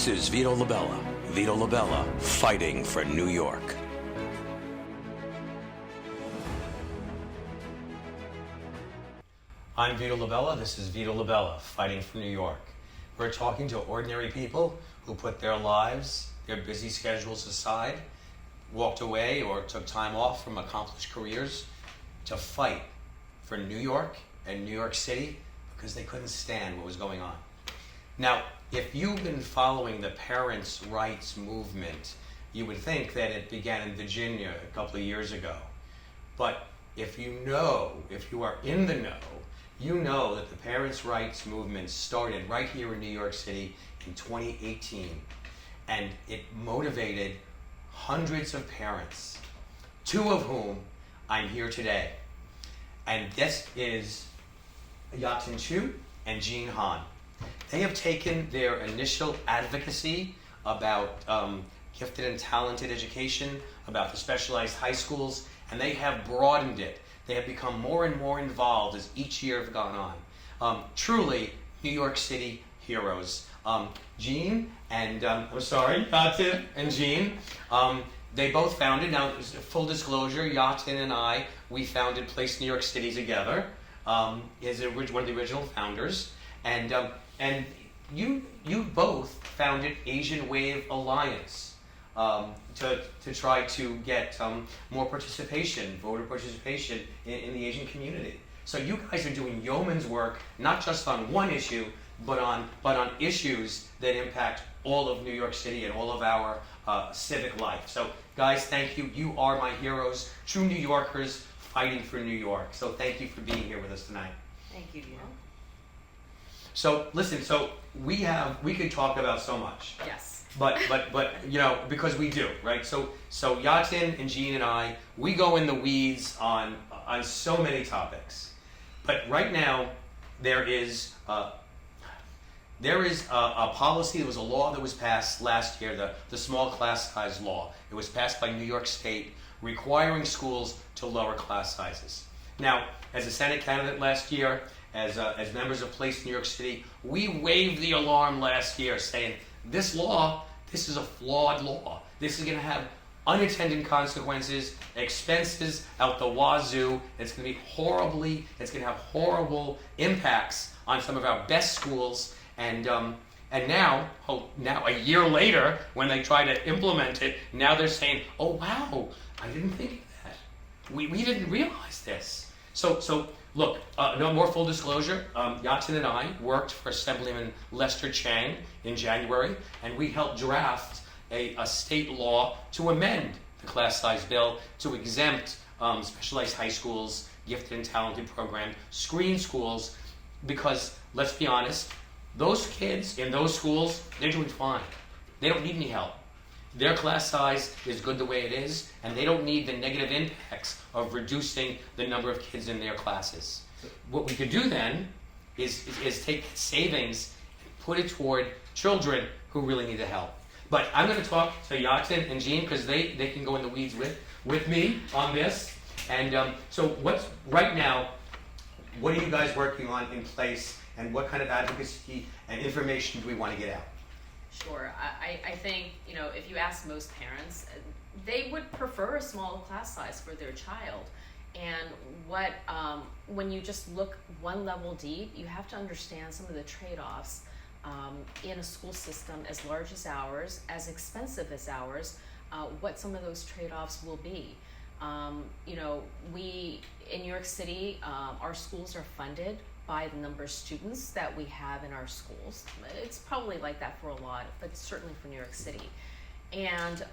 This is Vito LaBella, fighting for New York. I'm Vito LaBella, this is Vito LaBella, fighting for New York. We're talking to ordinary people who put their lives, their busy schedules aside, walked away or took time off from accomplished careers to fight for New York and New York City because they couldn't stand what was going on. Now, if you've been following the parents' rights movement, you would think that it began in Virginia a couple of years ago. But if you are in the know, you know that the parents' rights movement started right here in New York City in 2018. And it motivated hundreds of parents, two of whom I'm here today. And this is Yiatin Chu and Hahn. They have taken their initial advocacy about gifted and talented education, about the specialized high schools, and they have broadened it. They have become more and more involved as each year has gone on. Truly, New York City heroes. Yiatin and Jean, they both founded, now full disclosure, Yiatin and I, we founded Place New York City together, is one of the original founders, and you both founded Asian Wave Alliance to try to get more participation, voter participation in the Asian community. So you guys are doing yeoman's work, not just on one issue, but on issues that impact all of New York City and all of our civic life. So guys, thank you. You are my heroes, true New Yorkers fighting for New York. So thank you for being here with us tonight. Thank you, Vito. So listen, so we could talk about so much. Yes. But you know, because we do, right? So Yiatin and Jean and I, we go in the weeds on so many topics. But right now, there is a policy, there was a law that was passed last year, the small class size law. It was passed by New York State, requiring schools to lower class sizes. Now, as a Senate candidate last year, as members of Place New York City, we waved the alarm last year saying, this is a flawed law. This is going to have unintended consequences, expenses out the wazoo. It's going to have horrible impacts on some of our best schools. And now a year later, when they try to implement it, now they're saying, oh wow, I didn't think of that. We didn't realize this. So look, no more full disclosure. Yiatin and I worked for Assemblyman Lester Chang in January, and we helped draft a state law to amend the class size bill to exempt specialized high schools, gifted and talented programs, screen schools, because let's be honest, those kids in those schools, they're doing fine. They don't need any help. Their class size is good the way it is, and they don't need the negative impacts of reducing the number of kids in their classes. What we could do then is take savings and put it toward children who really need the help. But I'm going to talk to Yiatin and Jean because they can go in the weeds with me on this. And so right now, what are you guys working on in place, and what kind of advocacy and information do we want to get out? Sure. I think, you know, if you ask most parents, they would prefer a small class size for their child. And when you just look one level deep, you have to understand some of the trade-offs in a school system as large as ours, as expensive as ours, what some of those trade-offs will be. You know, we in New York City, our schools are funded by the number of students that we have in our schools. It's probably like that for a lot, but certainly for New York City. And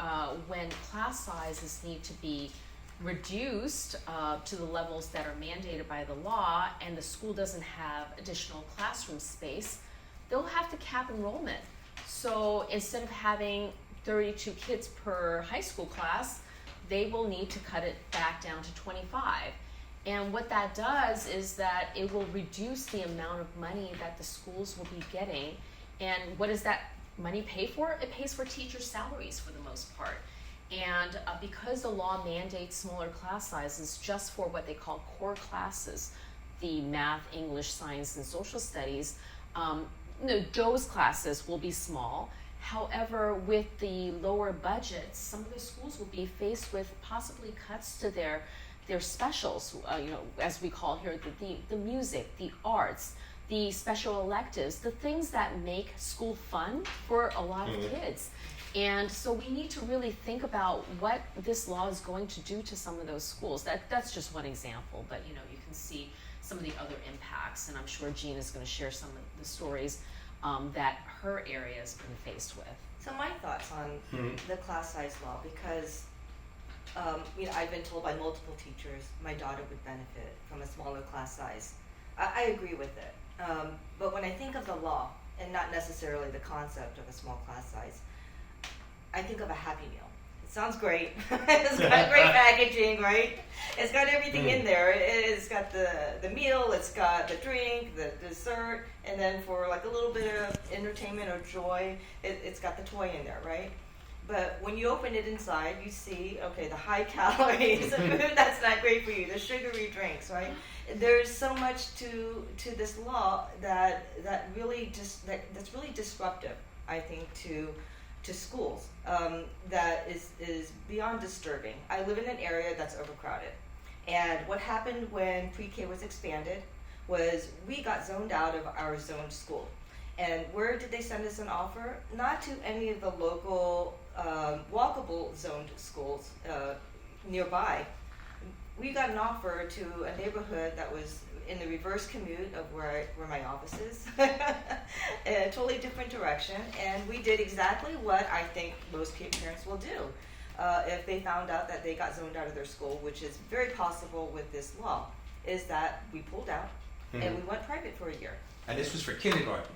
when class sizes need to be reduced to the levels that are mandated by the law, and the school doesn't have additional classroom space, they'll have to cap enrollment. So instead of having 32 kids per high school class, they will need to cut it back down to 25. And what that does is that it will reduce the amount of money that the schools will be getting. And what does that money pay for? It pays for teachers' salaries for the most part. And because the law mandates smaller class sizes just for what they call core classes, the math, English, science, and social studies, those classes will be small. However, with the lower budgets, some of the schools will be faced with possibly cuts to their specials, as we call here, the music, the arts, the special electives, the things that make school fun for a lot of kids. And so we need to really think about what this law is going to do to some of those schools. That's just one example, but you can see some of the other impacts, and I'm sure Jean is going to share some of the stories that her area has been faced with. So my thoughts on the class size law, because I've been told by multiple teachers my daughter would benefit from a smaller class size. I agree with it. But when I think of the law, and not necessarily the concept of a small class size, I think of a Happy Meal. It sounds great. It's got great packaging, right? It's got everything in there. It's got the meal, it's got the drink, the dessert, and then for like a little bit of entertainment or joy, it's got the toy in there, right? But when you open it inside, you see, okay, the high calories, the food that's not great for you, the sugary drinks, right? There's so much to this law that's really disruptive, I think, to schools, that is beyond disturbing. I live in an area that's overcrowded, and what happened when pre-K was expanded was we got zoned out of our zoned school. And where did they send us an offer? Not to any of the local walkable zoned schools nearby. We got an offer to a neighborhood that was in the reverse commute of where my office is, a totally different direction, and we did exactly what I think most parents will do if they found out that they got zoned out of their school, which is very possible with this law, is that we pulled out and we went private for a year. And this was for kindergarten.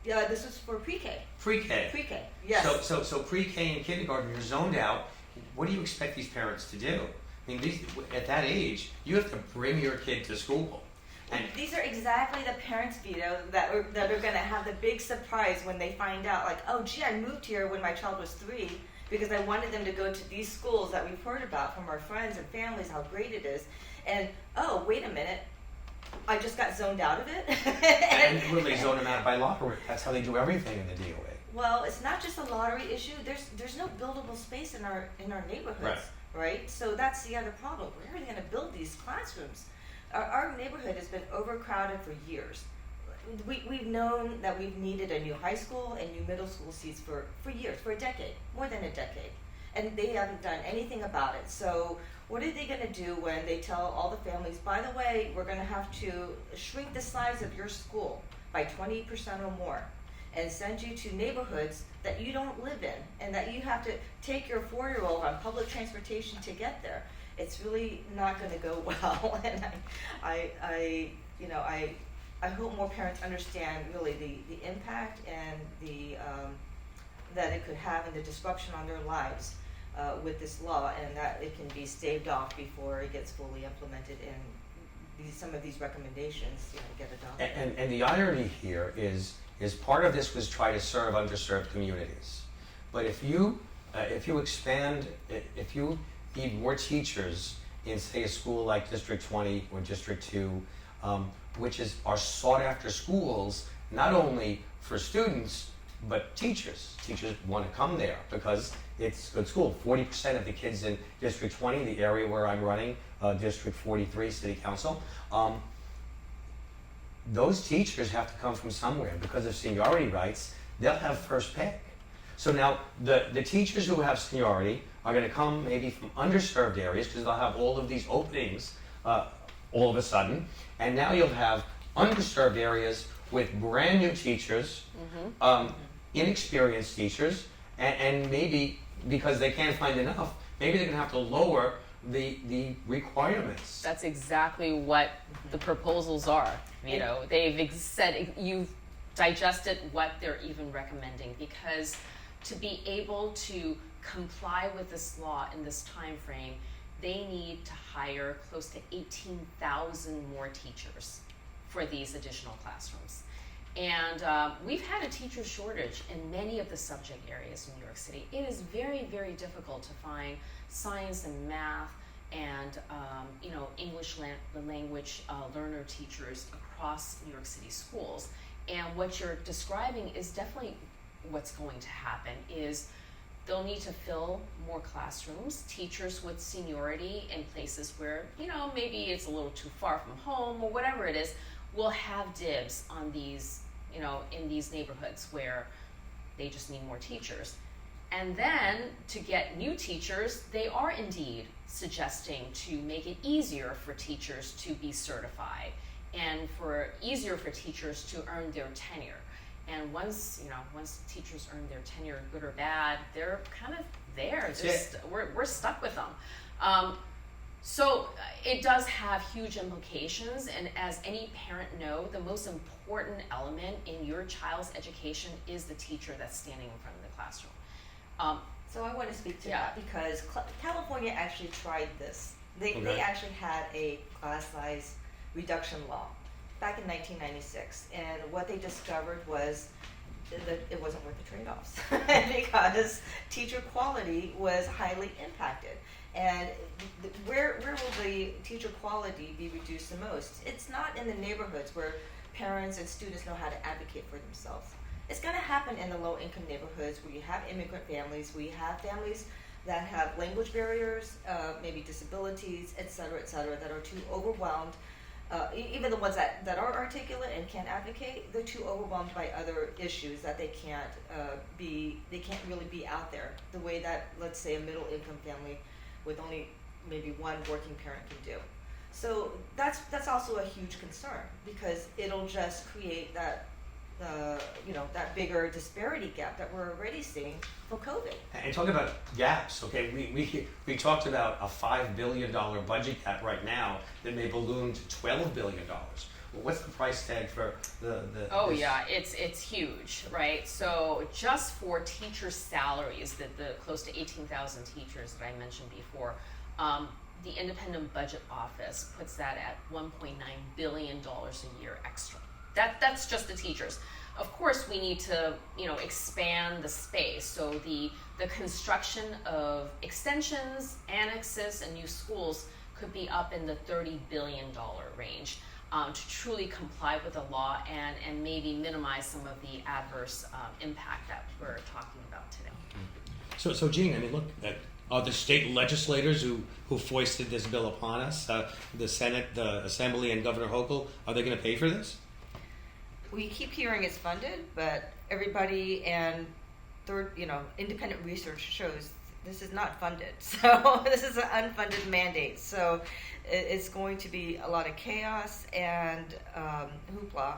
Yeah, this was for pre-K. Pre-K. Pre-K, yes. So pre-K and kindergarten, you're zoned out. What do you expect these parents to do? I mean, at that age, you have to bring your kid to school. And these are exactly the parents, Vito, that are going to have the big surprise when they find out, like, oh, gee, I moved here when my child was 3 because I wanted them to go to these schools that we've heard about from our friends and families, how great it is. And, oh, wait a minute, I just got zoned out of it. and will they zone them out by lottery? That's how they do everything in the DOA. Well, it's not just a lottery issue. There's no buildable space in our neighborhoods, right? So that's the other problem. Where are they going to build these classrooms? Our neighborhood has been overcrowded for years. We've known that we've needed a new high school and new middle school seats for years, for a decade, more than a decade. And they haven't done anything about it. So what are they going to do when they tell all the families, by the way, we're going to have to shrink the size of your school by 20% or more and send you to neighborhoods that you don't live in and that you have to take your 4-year-old on public transportation to get there? It's really not going to go well, and I hope more parents understand really the impact and the that it could have and the disruption on their lives with this law, and that it can be staved off before it gets fully implemented and some of these recommendations get adopted. And the irony here is part of this was try to serve underserved communities, but if you need more teachers in, say, a school like District 20 or District 2, which are sought after schools, not only for students, but teachers. Teachers want to come there because it's a good school. 40% of the kids in District 20, the area where I'm running, District 43, City Council, those teachers have to come from somewhere. Because of seniority rights, they'll have first pick. So now the teachers who have seniority are going to come maybe from underserved areas because they'll have all of these openings all of a sudden. And now you'll have underserved areas with brand new teachers, inexperienced teachers, and maybe because they can't find enough, maybe they're going to have to lower the requirements. That's exactly what the proposals are. They've said, you've digested what they're even recommending, because to be able to comply with this law in this time frame, they need to hire close to 18,000 more teachers for these additional classrooms. And we've had a teacher shortage in many of the subject areas in New York City. It is very, very difficult to find science and math and English language learner teachers across New York City schools. And what you're describing is definitely what's going to happen is they'll need to fill more classrooms, teachers with seniority in places where, maybe it's a little too far from home or whatever it is, will have dibs on these, in these neighborhoods where they just need more teachers. And then to get new teachers, they are indeed suggesting to make it easier for teachers to be certified and easier for teachers to earn their tenure. And once teachers earn their tenure, good or bad, they're kind of there. We're stuck with them. So it does have huge implications, and as any parent know, the most important element in your child's education is the teacher that's standing in front of the classroom. So I want to speak to Yeah. that because California actually tried this. They actually had a class size reduction law back in 1996, and what they discovered was that it wasn't worth the trade-offs because teacher quality was highly impacted. And where will the teacher quality be reduced the most? It's not in the neighborhoods where parents and students know how to advocate for themselves. It's going to happen in the low-income neighborhoods where you have immigrant families, where you have families that have language barriers, maybe disabilities, et cetera, that are too overwhelmed. Even the ones that are articulate and can advocate, they're too overwhelmed by other issues that they can't really be out there the way that, let's say, a middle-income family with only maybe one working parent can do. So that's also a huge concern because it'll just create that that bigger disparity gap that we're already seeing from COVID. And talk about gaps, okay? We talked about a $5 billion budget gap right now that may balloon to $12 billion. Well, what's the price tag for the Yeah, it's huge, right? So just for teacher salaries, the close to 18,000 teachers that I mentioned before, the Independent Budget Office puts that at $1.9 billion a year extra. That's just the teachers. Of course, we need to, expand the space. So the construction of extensions, annexes, and new schools could be up in the $30 billion range to truly comply with the law and maybe minimize some of the adverse impact that we're talking about today. So Jean, I mean, look, the state legislators who foisted this bill upon us, the Senate, the Assembly, and Governor Hochul, are they going to pay for this? We keep hearing it's funded, but everybody and independent research shows this is not funded. So this is an unfunded mandate. So it's going to be a lot of chaos and hoopla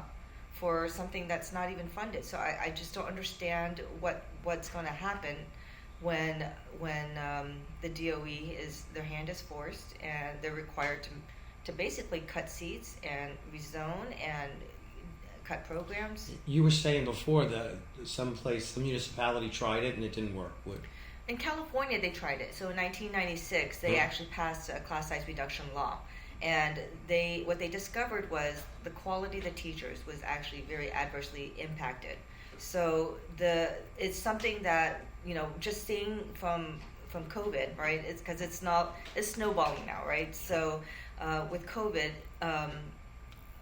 for something that's not even funded. So I just don't understand what's going to happen when the DOE their hand is forced and they're required to basically cut seats and rezone and cut programs. You were saying before that some municipality tried it and it didn't work. In California, they tried it. So in 1996, they actually passed a class size reduction law. And what they discovered was the quality of the teachers was actually very adversely impacted. So it's something that, just seeing from COVID, right? It's because it's snowballing now, right? So with COVID,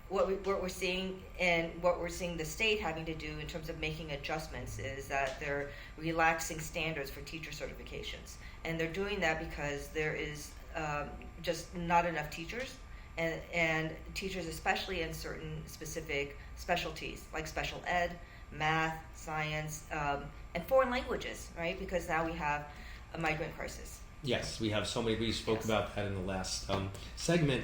what we're seeing and what we're seeing the state having to do in terms of making adjustments is that they're relaxing standards for teacher certifications. And they're doing that because there is just not enough teachers and teachers, especially in certain specific specialties like special ed, math, science, and foreign languages, right? Because now we have a migrant crisis. Yes, we have so many. We spoke about that in the last segment.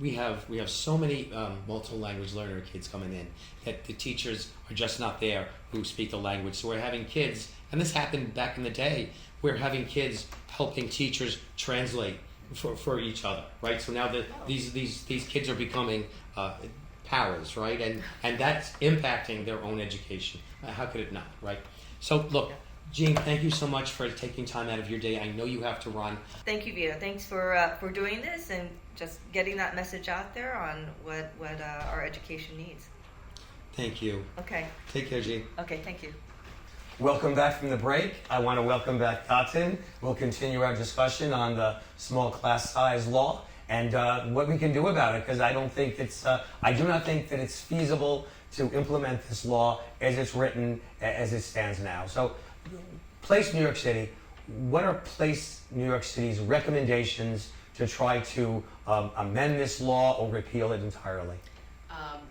We have so many multiple language learner kids coming in that the teachers are just not there who speak the language. So we're having kids, and this happened back in the day. We're having kids helping teachers translate for each other, right? So now these kids are becoming powers, right? And that's impacting their own education. How could it not, right? So look, Jean, thank you so much for taking time out of your day. I know you have to run. Thank you, Vito. Thanks for doing this and just getting that message out there on what our education needs. Thank you. Okay. Take care, Jean. Okay, thank you. Welcome back from the break. I want to welcome back Yiatin. We'll continue our discussion on the small class size law and what we can do about it, because I do not think that it's feasible to implement this law as it's written, as it stands now. So, Place New York City, what are Place New York City's recommendations to try to amend this law or repeal it entirely?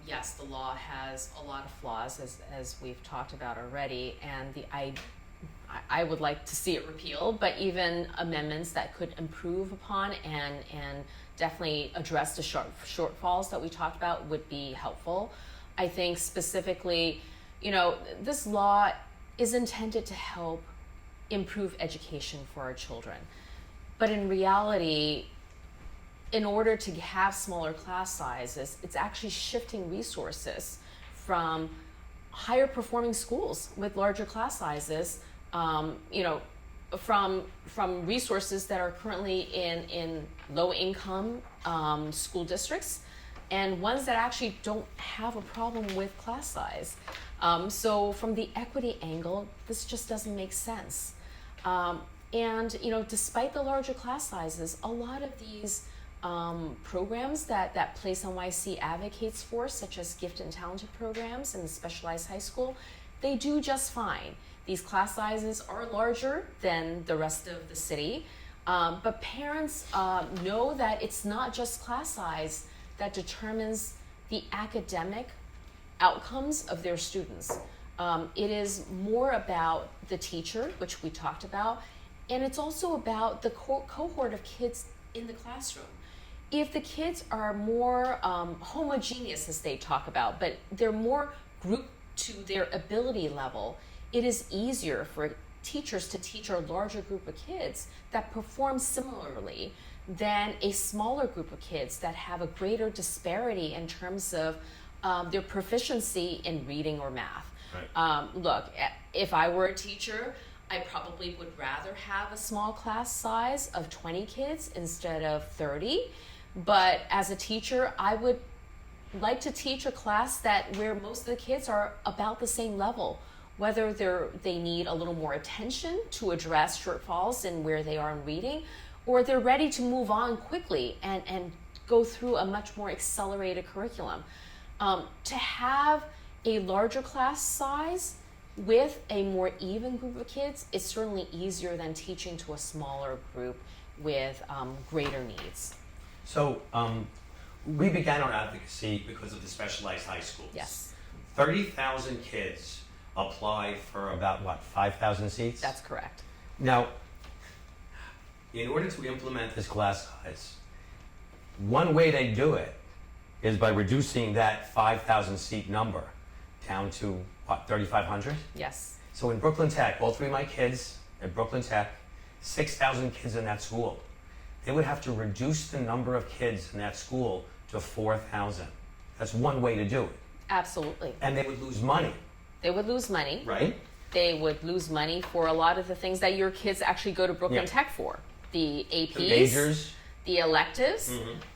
Yes, the law has a lot of flaws, as we've talked about already, and I would like to see it repealed, but even amendments that could improve upon and definitely address the shortfalls that we talked about would be helpful. I think specifically, this law is intended to help improve education for our children. But in reality, in order to have smaller class sizes, it's actually shifting resources from higher performing schools with larger class sizes, from resources that are currently in low income school districts and ones that actually don't have a problem with class size. So from the equity angle, this just doesn't make sense. And despite the larger class sizes, a lot of these programs that Place NYC advocates for, such as gifted and talented programs in the specialized high school, they do just fine. These class sizes are larger than the rest of the city, but parents know that it's not just class size that determines the academic outcomes of their students. It is more about the teacher, which we talked about, and it's also about the cohort of kids in the classroom. If the kids are more homogeneous, as they talk about, but they're more grouped to their ability level, it is easier for teachers to teach a larger group of kids that perform similarly than a smaller group of kids that have a greater disparity in terms of their proficiency in reading or math. Right. Look, if I were a teacher, I probably would rather have a small class size of 20 kids instead of 30. But as a teacher, I would like to teach a class where most of the kids are about the same level, whether they need a little more attention to address shortfalls in where they are in reading, or they're ready to move on quickly and go through a much more accelerated curriculum. To have a larger class size with a more even group of kids is certainly easier than teaching to a smaller group with greater needs. So we began our advocacy because of the specialized high schools. Yes. 30,000 kids applied for about, 5,000 seats? That's correct. Now, in order to implement this class size, one way they do it is by reducing that 5,000 seat number down to, 3,500? Yes. So in Brooklyn Tech, all three of my kids at Brooklyn Tech, 6,000 kids in that school. They would have to reduce the number of kids in that school to 4,000. That's one way to do it. Absolutely. And they would lose money. They would lose money. Right? They would lose money for a lot of the things that your kids actually go to Brooklyn Tech for. The APs, the majors, the electives,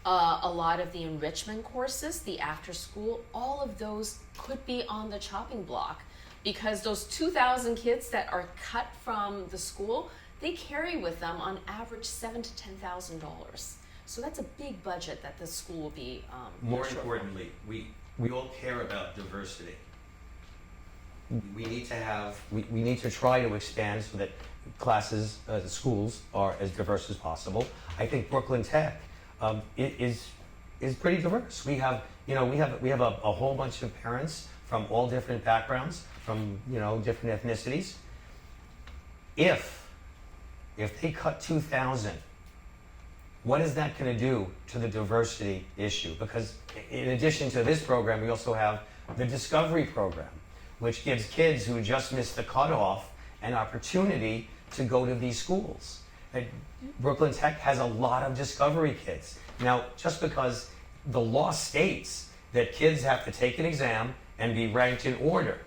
a lot of the enrichment courses, the after school, all of those could be on the chopping block because those 2,000 kids that are cut from the school, they carry with them on average $7,000 to $10,000. So that's a big budget that the school will be. More importantly, we all care about diversity. We need to try to expand so that classes, schools are as diverse as possible. I think Brooklyn Tech is pretty diverse. We have a whole bunch of parents from all different backgrounds, from different ethnicities. If they cut 2,000, what is that going to do to the diversity issue? Because in addition to this program, we also have the Discovery program, which gives kids who just missed the cutoff an opportunity to go to these schools. Brooklyn Tech has a lot of Discovery kids. Now, just because the law states that kids have to take an exam and be ranked in order,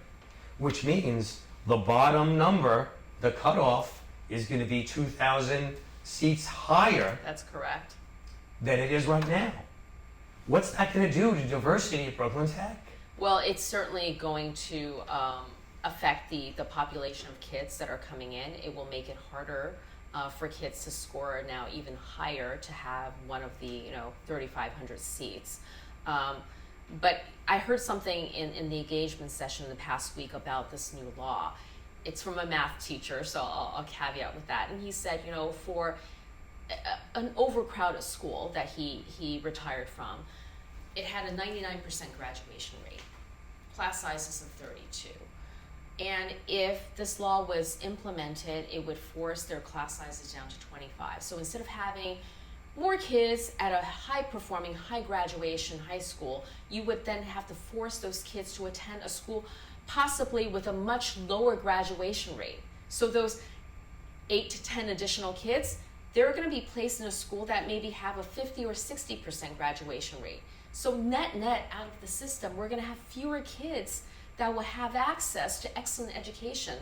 which means the bottom number, the cutoff, is going to be 2,000 seats higher. That's correct. Than it is right now. What's that going to do to diversity at Brooklyn Tech? Well, it's certainly going to affect the population of kids that are coming in. It will make it harder for kids to score now even higher to have one of the 3,500 seats. But I heard something in the engagement session the past week about this new law. It's from a math teacher, so I'll caveat with that. And he said, you know, for an overcrowded school that he retired from, it had a 99% graduation rate, class sizes of 32. And if this law was implemented, it would force their class sizes down to 25. So instead of having more kids at a high-performing, high-graduation high school, you would then have to force those kids to attend a school possibly with a much lower graduation rate. So those 8 to 10 additional kids, they're going to be placed in a school that maybe have a 50 or 60% graduation rate. So net out of the system, we're going to have fewer kids that will have access to excellent education.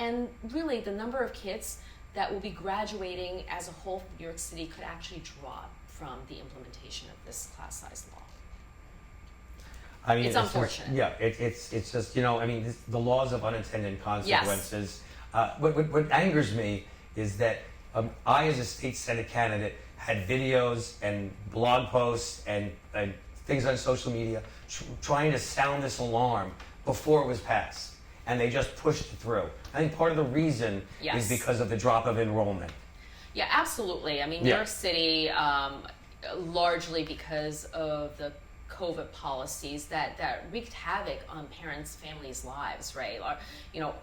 And really, the number of kids that will be graduating as a whole from New York City could actually drop from the implementation of this class size law. I mean, It's unfortunate. It's just, you know, I mean, the laws of unintended consequences. What angers me is that I, as a state Senate candidate, had videos and blog posts and things on social media trying to sound this alarm before it was passed. And they just pushed it through. I think part of the reason is because of the drop of enrollment. Yeah, absolutely. I mean, New York City, largely because of the COVID policies that wreaked havoc on parents' families' lives, right? Or, you know,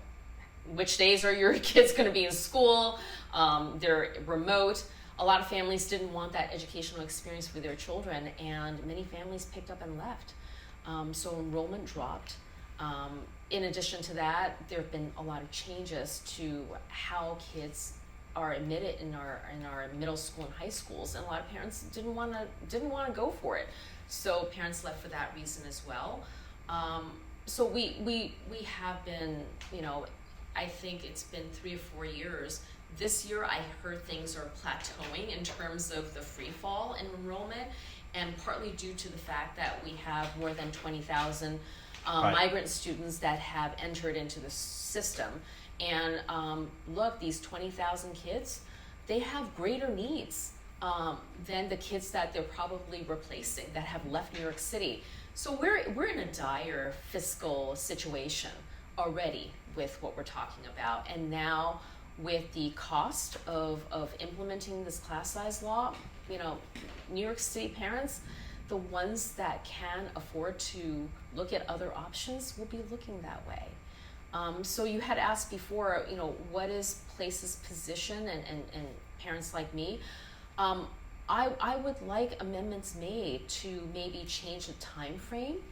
which days are your kids going to be in school? They're remote. A lot of families didn't want that educational experience for their children, and many families picked up and left. So enrollment dropped. In addition to that, there have been a lot of changes to how kids are admitted in our middle school and high schools, and a lot of parents didn't want to go for it. So parents left for that reason as well. So we have been, you know, I think it's been 3 or 4 years. This year, I heard things are plateauing in terms of the free fall in enrollment, and partly due to the fact that we have more than 20,000 migrant students that have entered into the system. And look, these 20,000 kids, they have greater needs than the kids that they're probably replacing that have left New York City. So we're in a dire fiscal situation already with what we're talking about. And now with the cost of implementing this class size law, you know, New York City parents, the ones that can afford to look at other options will be looking that way. So you had asked before, you know, what is Place's position and parents like me? I would like amendments made to maybe change the time frame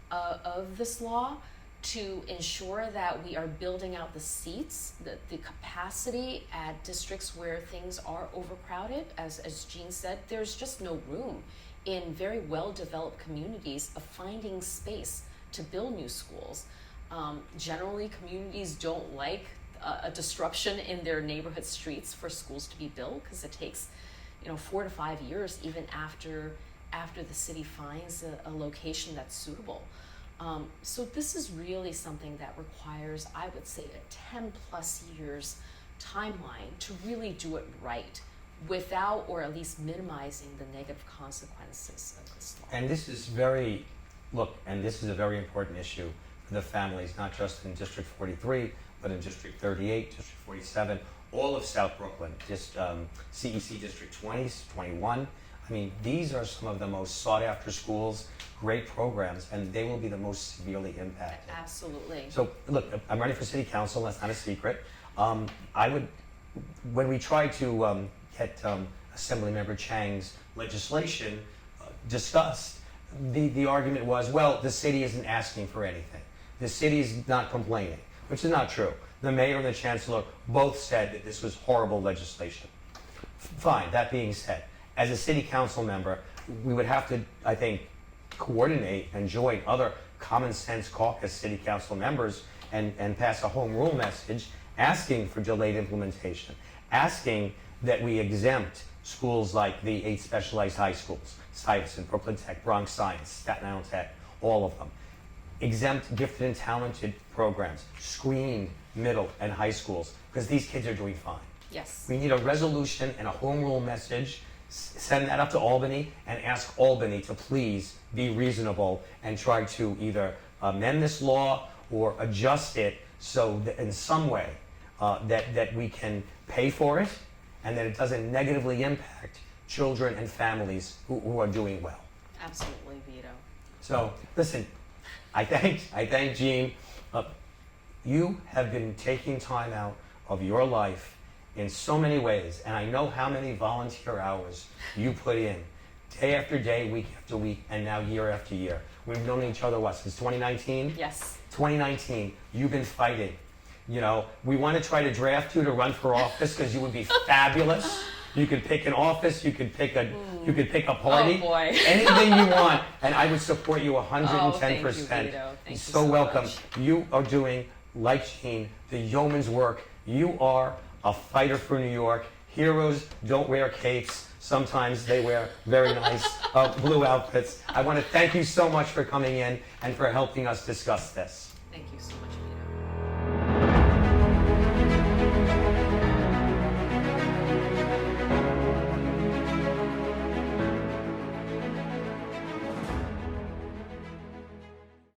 of this law to ensure that we are building out the seats, the capacity at districts where things are overcrowded. As Jean said, there's just no room in very well-developed communities of finding space to build new schools. Generally, communities don't like a disruption in their neighborhood streets for schools to be built, because it takes, you know, 4 to 5 years even after the city finds a location that's suitable. So this is really something that requires, I would say, a 10 plus years timeline to really do it right, without or at least minimizing the negative consequences of this law. And this is this is a very important issue for the families, not just in District 43, but in District 38, District 47, all of South Brooklyn, just CEC District 20, 21. I mean, these are some of the most sought after schools, great programs, and they will be the most severely impacted. Absolutely. So look, I'm running for city council, that's not a secret. When we tried to get Assemblymember Chang's legislation discussed, the argument was, well, the city isn't asking for anything. The city is not complaining, which is not true. The mayor and the chancellor both said that this was horrible legislation. Fine, that being said, as a city council member, we would have to, I think, coordinate and join other common sense caucus city council members and pass a home rule message asking for delayed implementation, asking that we exempt schools like the 8 specialized high schools, Stuyvesant, Brooklyn Tech, Bronx Science, Staten Island Tech, all of them. Exempt gifted and talented programs, screened middle and high schools, because these kids are doing fine. Yes. We need a resolution and a home rule message send that up to Albany and ask Albany to please be reasonable and try to either amend this law or adjust it so that in some way that we can pay for it and that it doesn't negatively impact children and families who are doing well. Absolutely, Vito. So listen, I thank Jean. You have been taking time out of your life in so many ways, and I know how many volunteer hours you put in, day after day, week after week, and now year after year. We've known each other, what, since 2019? Yes. 2019, you've been fighting. You know, we want to try to draft you to run for office because you would be fabulous. You could pick an office, you could pick a party, Oh, boy. anything you want, and I would support you 110%. Oh, thank you, Vito. Thank you so so welcome. much. You are doing, like Jean, the yeoman's work. You are a fighter for New York. Heroes don't wear capes. Sometimes they wear very nice blue outfits. I want to thank you so much for coming in and for helping us discuss this. Thank you so much.